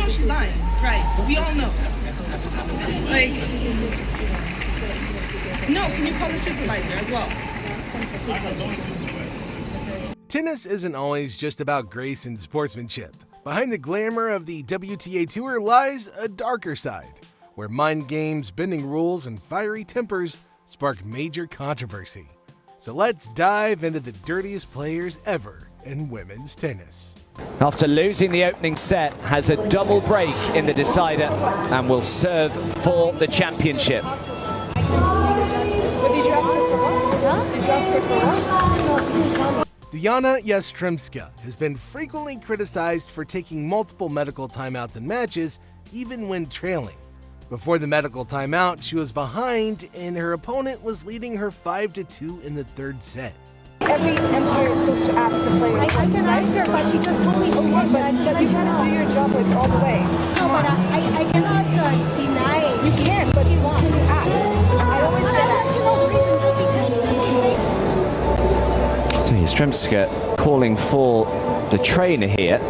know she's lying, right? We all know. Like, no, can you call the supervisor as well? Tennis isn't always just about grace and sportsmanship. Behind the glamour of the WTA Tour lies a darker side, where mind games, bending rules, and fiery tempers spark major controversy. So let's dive into the dirtiest players ever in women's tennis. After losing the opening set, has a double break in the decider and will serve for the championship. Did you ask her for what? Huh? Did you ask her for what? Diana Yastremska has been frequently criticized for taking multiple medical timeouts in matches, even when trailing. Before the medical timeout, she was behind and her opponent was leading her 5-2 in the third set. Every umpire is supposed to ask the player. I can ask her, but she just told me to Okay, but you cannot do your job like all the way. No, but I cannot deny it. You can, but you want to ask. I always I get want to know the reason just because. So Yastremska calling for the trainer here.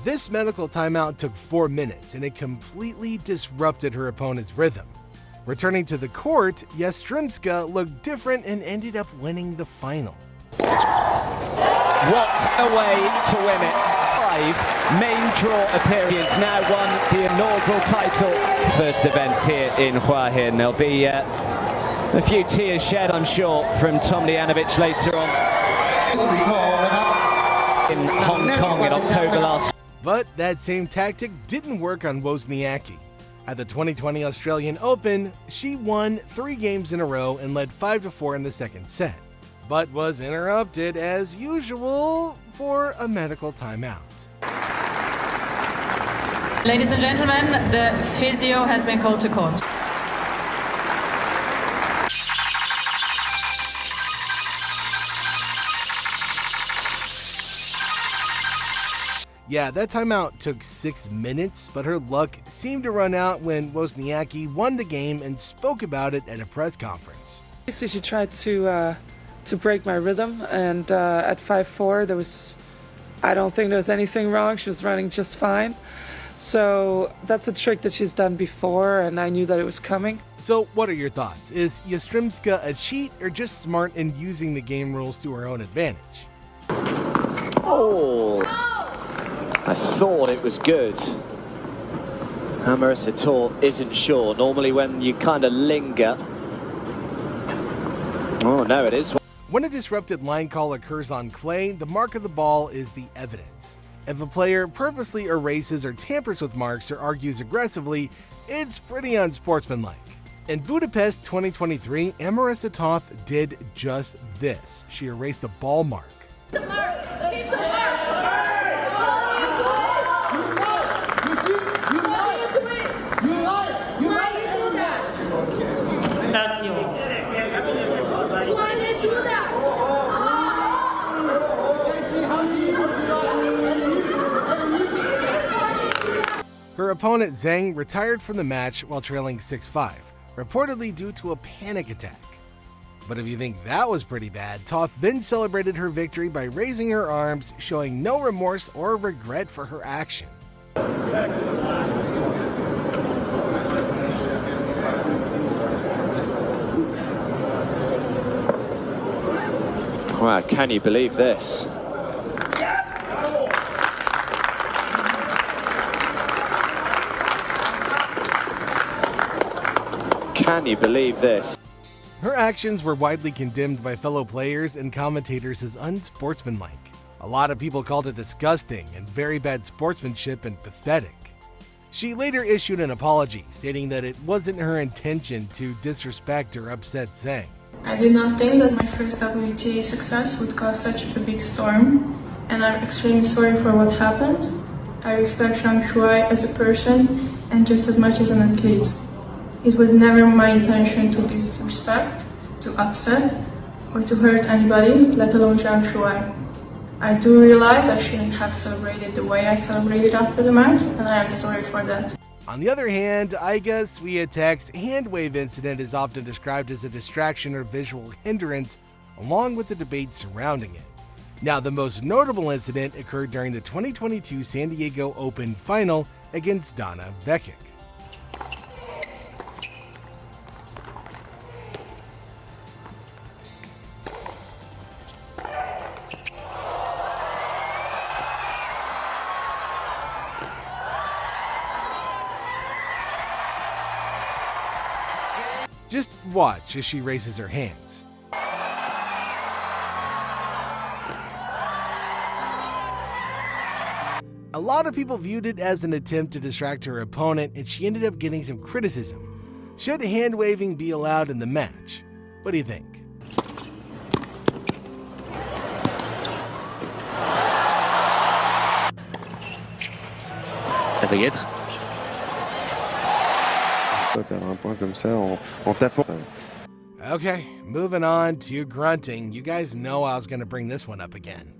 This medical timeout took 4 minutes and it completely disrupted her opponent's rhythm. Returning to the court, Yastremska looked different and ended up winning the final. What a way to win it. 5 main draw appearances, now won the inaugural title. First event here in Hua Hin. There'll be a few tears shed, I'm sure, from Tom Lijanovic later on in Hong Kong in October last. But that same tactic didn't work on Wozniacki. At the 2020 Australian Open, she won 3 games in a row and led 5-4 in the second set, but was interrupted as usual for a medical timeout. Ladies and gentlemen, the physio has been called to court. Yeah, that timeout took 6 minutes, but her luck seemed to run out when Wozniacki won the game and spoke about it at a press conference. Basically, she tried to break my rhythm, and at 5-4, I don't think there was anything wrong. She was running just fine. So that's a trick that she's done before, and I knew that it was coming. So what are your thoughts? Is Yastremska a cheat or just smart in using the game rules to her own advantage? Oh, I thought it was good. Marissa Tor isn't sure. Normally when you kind of linger. Oh, no, it is. When a disrupted line call occurs on clay, the mark of the ball is the evidence. If a player purposely erases or tampers with marks or argues aggressively, it's pretty unsportsmanlike. In Budapest 2023, Marissa Toth did just this. She erased a ball mark. Her opponent Zhang retired from the match while trailing 6-5, reportedly due to a panic attack. But if you think that was pretty bad, Toth then celebrated her victory by raising her arms, showing no remorse or regret for her action. Wow, can you believe this? Can you believe this? Her actions were widely condemned by fellow players and commentators as unsportsmanlike. A lot of people called it disgusting and very bad sportsmanship and pathetic. She later issued an apology, stating that it wasn't her intention to disrespect or upset Zhang. I did not think that my first WTA success would cause such a big storm, and I'm extremely sorry for what happened. I respect Zhang Shuai as a person and just as much as an athlete. It was never my intention to disrespect, to upset, or to hurt anybody, let alone Zhang Shuai. I do realize I shouldn't have celebrated the way I celebrated after the match, and I am sorry for that. On the other hand, Iga Swiatek's hand wave incident is often described as a distraction or visual hindrance, along with the debate surrounding it. Now, the most notable incident occurred during the 2022 San Diego Open final against Donna Vekic. Just watch as she raises her hands. A lot of people viewed it as an attempt to distract her opponent, and she ended up getting some criticism. Should hand-waving be allowed in the match? What do you think? Okay, moving on to grunting. You guys know I was going to bring this one up again.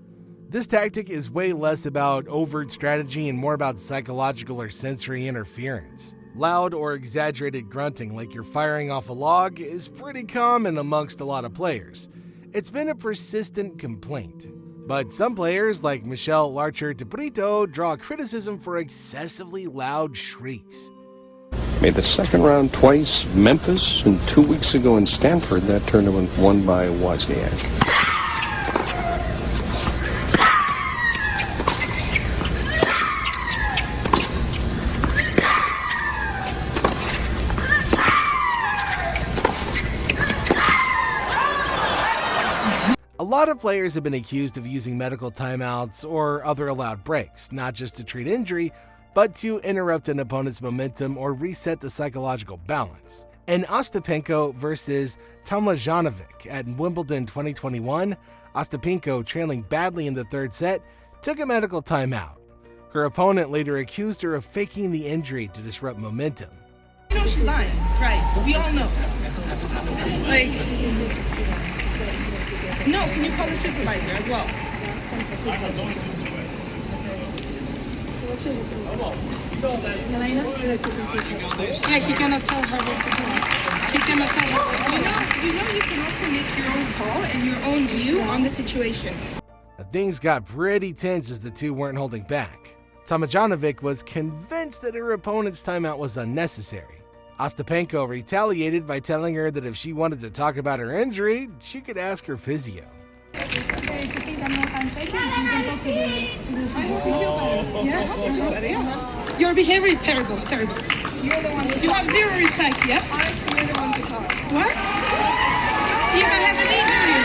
This tactic is way less about overt strategy and more about psychological or sensory interference. Loud or exaggerated grunting like you're firing off a log is pretty common amongst a lot of players. It's been a persistent complaint. But some players, like Michelle Larcher de Brito, draw criticism for excessively loud shrieks. Made the second round twice, Memphis, and 2 weeks ago in Stanford, that tournament won by Wozniak. A lot of players have been accused of using medical timeouts or other allowed breaks, not just to treat injury, but to interrupt an opponent's momentum or reset the psychological balance. In Ostapenko versus Tomljanovic at Wimbledon 2021, Ostapenko, trailing badly in the third set, took a medical timeout. Her opponent later accused her of faking the injury to disrupt momentum. You know she's lying, right? We all know. Like, no, can you call the supervisor as well? Yeah, he cannot tell her what to do. He cannot tell her what to do. You know you can also make your own call and your own view on the situation. Things got pretty tense as the two weren't holding back. Tomljanovic was convinced that her opponent's timeout was unnecessary. Ostapenko retaliated by telling her that if she wanted to talk about her injury, she could ask her physio. Your behavior is terrible, terrible. You're the one. You have zero respect, yes? Honestly, you're the one to talk. What? You can have an injury.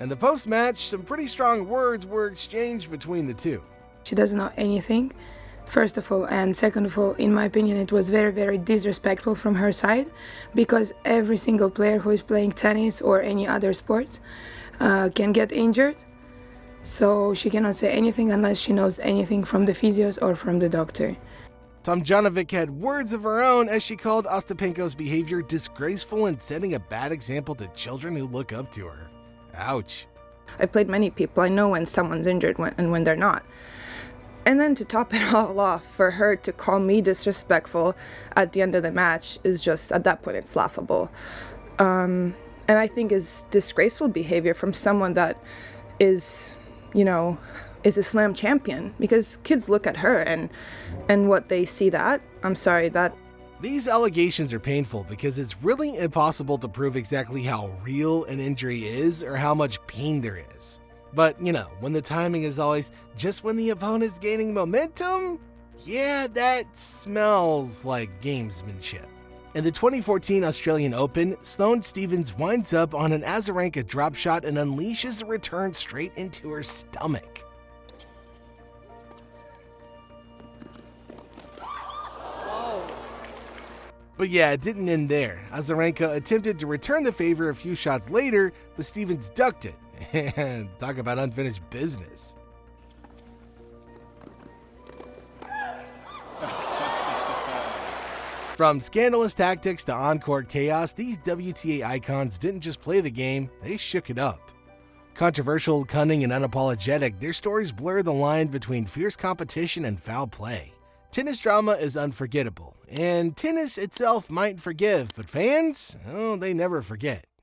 And the post-match, some pretty strong words were exchanged between the two. She doesn't know anything, first of all, and second of all, in my opinion, it was very, very disrespectful from her side, because every single player who is playing tennis or any other sports can get injured, so she cannot say anything unless she knows anything from the physios or from the doctor. Tomljanovic had words of her own as she called Ostapenko's behavior disgraceful and setting a bad example to children who look up to her. Ouch. I played many people. I know when someone's injured and when they're not. And then to top it all off, for her to call me disrespectful at the end of the match is just, at that point, it's laughable. And I think is disgraceful behavior from someone that is, is a slam champion, because kids look at her and what they see that, I'm sorry, that. These allegations are painful because it's really impossible to prove exactly how real an injury is or how much pain there is. But, when the timing is always just when the opponent's gaining momentum, yeah, that smells like gamesmanship. In the 2014 Australian Open, Sloane Stephens winds up on an Azarenka drop shot and unleashes a return straight into her stomach. But yeah, it didn't end there. Azarenka attempted to return the favor a few shots later, but Stephens ducked it. And talk about unfinished business. From scandalous tactics to on-court chaos, these WTA icons didn't just play the game, they shook it up. Controversial, cunning, and unapologetic, their stories blur the line between fierce competition and foul play. Tennis drama is unforgettable, and tennis itself might forgive, but fans, they never forget.